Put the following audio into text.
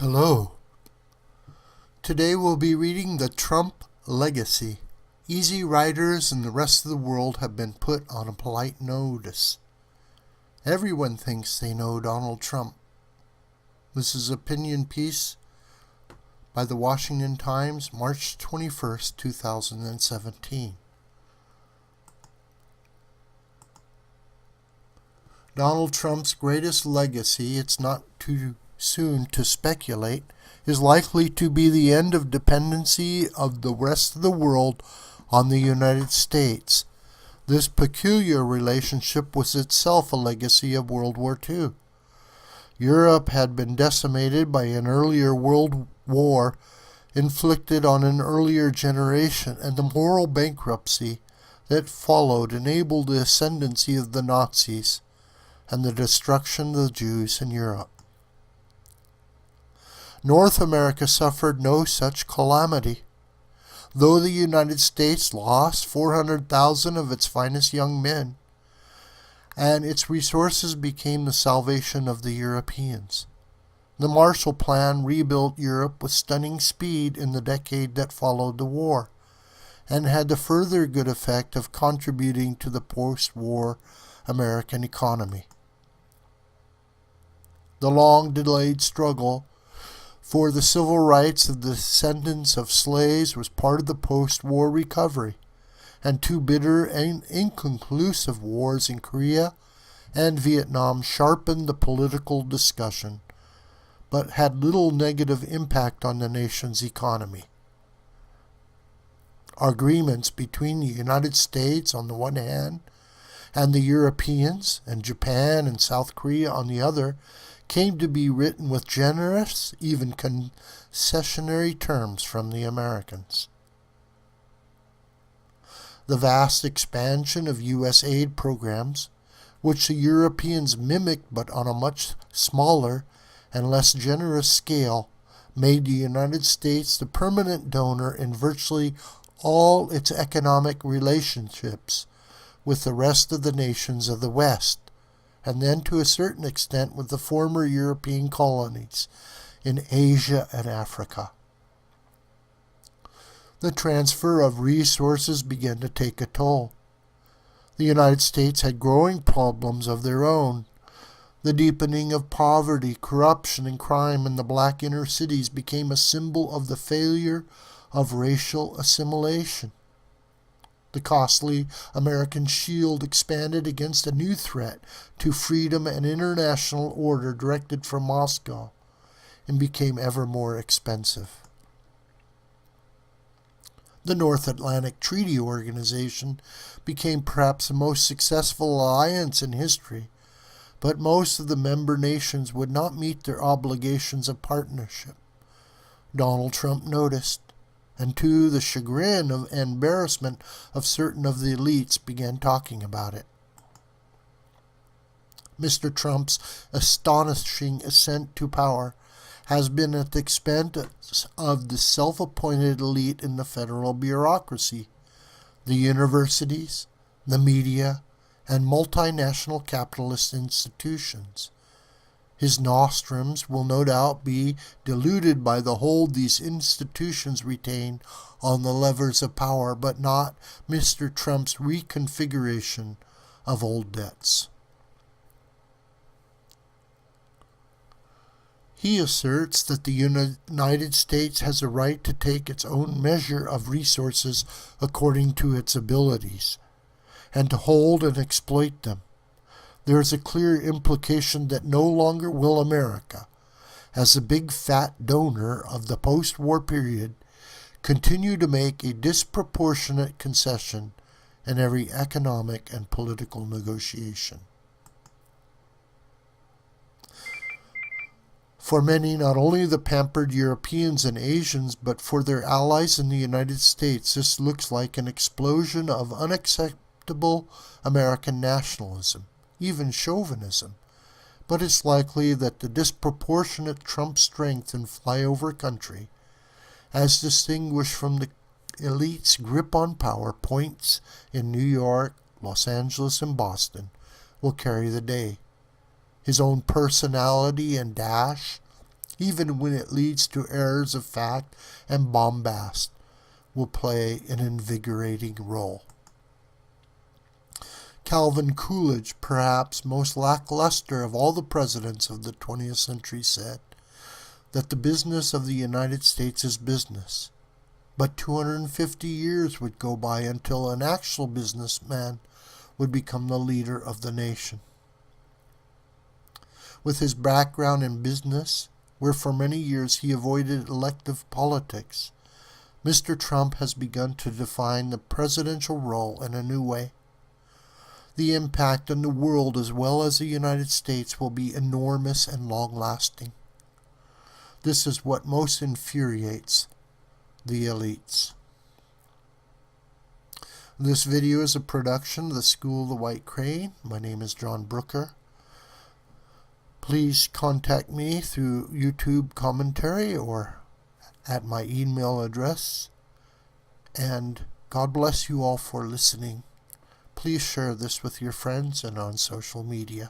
Hello. Today we'll be reading The Trump Legacy. Easy riders and the rest of the world have been put on a polite notice. Everyone thinks they know Donald Trump. This is an opinion piece by the Washington Times, March 21st, 2017. Donald Trump's greatest legacy, it's not too soon to speculate, is likely to be the end of dependency of the rest of the world on the United States. This peculiar relationship was itself a legacy of World War II. Europe had been decimated by an earlier world war inflicted on an earlier generation, and the moral bankruptcy that followed enabled the ascendancy of the Nazis and the destruction of the Jews in Europe. North America suffered no such calamity. Though the United States lost 400,000 of its finest young men, and its resources became the salvation of the Europeans. The Marshall Plan rebuilt Europe with stunning speed in the decade that followed the war, and had the further good effect of contributing to the post-war American economy. The long-delayed struggle for the civil rights of the descendants of slaves was part of the post-war recovery, and two bitter and inconclusive wars in Korea and Vietnam sharpened the political discussion, but had little negative impact on the nation's economy. Agreements between the United States on the one hand and the Europeans and Japan and South Korea on the other came to be written with generous, even concessionary terms from the Americans. The vast expansion of U.S. aid programs, which the Europeans mimicked but on a much smaller and less generous scale, made the United States the permanent donor in virtually all its economic relationships with the rest of the nations of the West, and then to a certain extent with the former European colonies in Asia and Africa. The transfer of resources began to take a toll. The United States had growing problems of their own. The deepening of poverty, corruption, and crime in the black inner cities became a symbol of the failure of racial assimilation. The costly American shield expanded against a new threat to freedom and international order directed from Moscow, and became ever more expensive. The North Atlantic Treaty Organization became perhaps the most successful alliance in history, but most of the member nations would not meet their obligations of partnership. Donald Trump noticed, and to the chagrin and embarrassment of certain of the elites began talking about it. Mr. Trump's astonishing ascent to power has been at the expense of the self-appointed elite in the federal bureaucracy, the universities, the media, and multinational capitalist institutions. His nostrums will no doubt be diluted by the hold these institutions retain on the levers of power, but not Mr. Trump's reconfiguration of old debts. He asserts that the United States has a right to take its own measure of resources according to its abilities, and to hold and exploit them. There is a clear implication that no longer will America, as a big fat donor of the post-war period, continue to make a disproportionate concession in every economic and political negotiation. For many, not only the pampered Europeans and Asians, but for their allies in the United States, this looks like an explosion of unacceptable American nationalism, even chauvinism, but it's likely that the disproportionate Trump strength in flyover country, as distinguished from the elite's grip on power points in New York, Los Angeles, and Boston, will carry the day. His own personality and dash, even when it leads to errors of fact and bombast, will play an invigorating role. Calvin Coolidge, perhaps most lackluster of all the presidents of the 20th century, said that the business of the United States is business. But 250 years would go by until an actual businessman would become the leader of the nation. With his background in business, where for many years he avoided elective politics, Mr. Trump has begun to define the presidential role in a new way. The impact on the world as well as the United States will be enormous and long-lasting. This is what most infuriates the elites. This video is a production of the School of the White Crane. My name is John Brooker. Please contact me through YouTube commentary or at my email address. And God bless you all for listening. Please share this with your friends and on social media.